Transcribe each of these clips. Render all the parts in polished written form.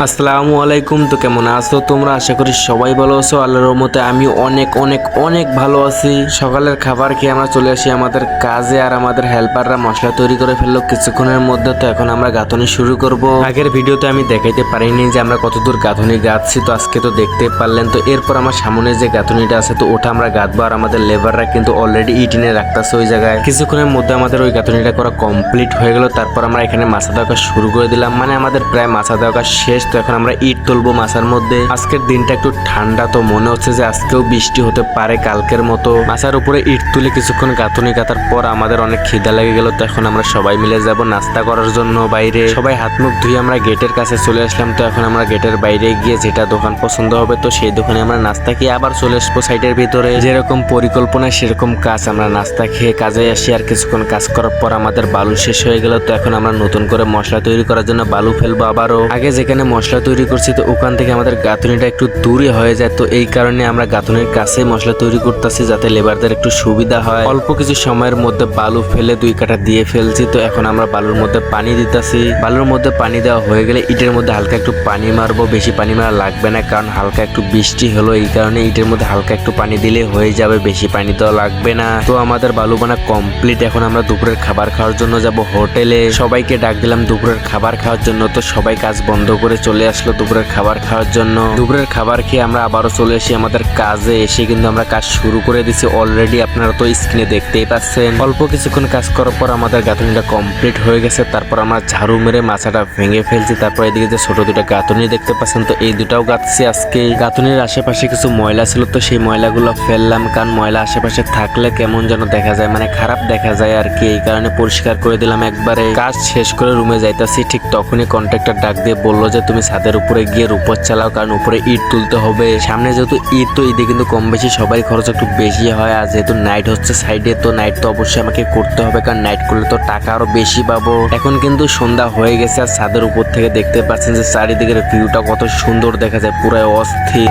আসসালামু আলাইকুম। তো কেমন আছো তোমরা? আশা করি সবাই ভালো আছো। আল্লাহর রহমতে আমি অনেক অনেক অনেক ভালো আছি। সকালের খাবার খেয়ে আমরা চলে আসি আমাদের কাজে, আর আমাদের হেল্পাররা মশলা তৈরি করে ফেললো কিছুক্ষণের মধ্যে। তো এখন আমরা গাঁথনি শুরু করব। আগের ভিডিওতে আমি দেখাইতে পারিনি যে আমরা কতদূর গাঁথনি গাঁথছি, তো আজকে তো দেখতে পারলেন। তো এরপর আমার সামনে যে গাঁথনিটা আছে তো ওটা আমরা গাঁথবো, আর আমাদের লেবাররা কিন্তু অলরেডি ইটিনে রাখতেছে ওই জায়গায়। কিছুক্ষণের মধ্যে আমাদের ওই গাঁথনিটা করা কমপ্লিট হয়ে গেল। তারপর আমরা এখানে মাছা দেওয়া কাজ শুরু করে দিলাম, মানে আমাদের প্রায় মাছা দেওয়া কাজ শেষ। তো এখন আমরা ইট তুলবো মাছার মধ্যে। আজকের দিনটা একটু ঠান্ডা, তো মনে হচ্ছে যে আজকেও বৃষ্টি হতে পারে কালকের মতো। মাছার উপরে ইট তুলে কিছুক্ষণ গাঁথনি গাঁথার পর আমাদের অনেক খিদা লেগে গেল। তো এখন আমরা সবাই মিলে যাব নাস্তা করার জন্য বাইরে। সবাই হাত মুখ ধুয়ে আমরা গেটের কাছে চলে আসলাম। তো এখন আমরা গেটের বাইরে গিয়ে যেটা দোকান পছন্দ হবে তো সেই দোকানে আমরা নাস্তা খেয়ে আবার চলে আসবো সাইডের ভিতরে। যেরকম পরিকল্পনা সেরকম কাজ, আমরা নাস্তা খেয়ে কাজে আসি। আর কিছুক্ষণ কাজ করার পর আমাদের বালু শেষ হয়ে গেল। তো এখন আমরা নতুন করে মশলা তৈরি করার জন্য বালু ফেলবো আবারও। আগে যেখানে মশলা তৈরি করছি তো ওখান থেকে আমাদের গাঁথনিটা একটু দূরে হয়ে যায়, তো এই কারণে আমরা গাঁথনির কাছে মশলা তৈরি করতেছি যাতে লেবারদের একটু সুবিধা হয়। অল্প কিছু সময়ের মধ্যে বালু ফেলে 2 কাঠা দিয়ে ফেলছি। তো এখন আমরা বালুর মধ্যে পানি দিতেছি। বালুর মধ্যে পানি দেওয়া হয়ে গেলে ইটের মধ্যে হালকা একটু পানি মারবো। বেশি পানি মারা লাগবে না, কারণ হালকা একটু বৃষ্টি হলো, এই কারণে ইটের মধ্যে হালকা একটু পানি দিলে হয়ে যাবে, বেশি পানি দেওয়া লাগবে না। তো আমাদের বালু বানা কমপ্লিট। এখন আমরা দুপুরের খাবার খাওয়ার জন্য যাব হোটেলে। সবাইকে ডাক দিলাম দুপুরের খাবার খাওয়ার জন্য। তো সবাই কাজ বন্ধ করে চলে আসলো দুপুরের খাবার খাওয়ার জন্য। দুপুরের খাবার খেয়ে আমরা আবারও চলে আসি আমাদের কাজে। এসে কিন্তু আমরা কাজ শুরু করে দিছি অলরেডি, আপনারা তো স্ক্রিনে দেখতেই পাচ্ছেন। অল্প কিছুক্ষণ কাজ করার পর আমাদের গাঁথনিটা কমপ্লিট হয়ে গেছে। তারপর আমরা ঝাড়ু মেরে মাছাটা ভেঙে ফেলছি। তারপর এদিকে যে ছোট দুটো গাঁথনি দেখতে পাচ্ছেন তো এই দুটাও গাঁথছি আজকে। গাঁথনির আশেপাশে কিছু ময়লা ছিল, তো সেই ময়লাগুলো ফেললাম, কারণ ময়লা আশেপাশে থাকলে কেমন যেন দেখা যায়, মানে খারাপ দেখা যায় আর কি। এই কারণে পরিষ্কার করে দিলাম একবারে। কাজ শেষ করে রুমে যাইতাছি, ঠিক তখনই কন্ট্রাক্টর ডাক দিয়ে বললো যে তুমি ছাদের উপরে গিয়ে রূপর চালাও, কারণ উপরে ইট তুলতে হবে। সামনে যেহেতু ঈদ, তো ঈদে কিন্তু কম বেশি সবাই খরচ একটু বেশি হয়। আর যেহেতু নাইট হচ্ছে সাইডে, তো নাইট তো অবশ্যই আমাকে করতে হবে, কারণ নাইট করলে তো টাকা আরো বেশি পাবো। এখন কিন্তু সন্ধ্যা হয়ে গেছে, আর ছাদের উপর থেকে দেখতে পাচ্ছেন যে চারিদিকের ভিউটা কত সুন্দর দেখা যায়, পুরো অস্থির।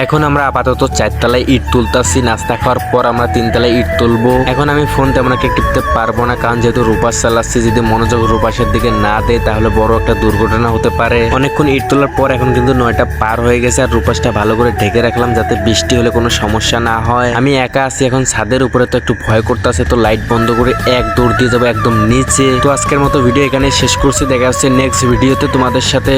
এখন আমরা আপাতত 4 তলায় ইট তুলতাছি। নাস্তা খাওয়ার পর আমরা 3 তলায় ইট তুলবো। এখন আমি ফোন তেমন একটা টিপতে পারবো না, কারণ যেহেতু রূপাস চালাচ্ছি, যদি মনোযোগ রূপাসের দিকে না দেয় তাহলে বড় একটা দুর্ঘটনা হতে পারে। অনেকক্ষণ ইট তোলার পর এখন কিন্তু 9টা পার হয়ে গেছে, আর রূপাসটা ভালো করে ঢেকে রাখলাম যাতে বৃষ্টি হলে কোনো সমস্যা না হয়। আমি একা আছি এখন ছাদের উপরে, তো একটু ভয় করতেছে। তো লাইট বন্ধ করে এক দৌড় দিয়ে যাবো একদম নিচে। তো আজকের মতো ভিডিও এখানে শেষ করছি। দেখা হচ্ছে নেক্সট ভিডিওতে তোমাদের সাথে।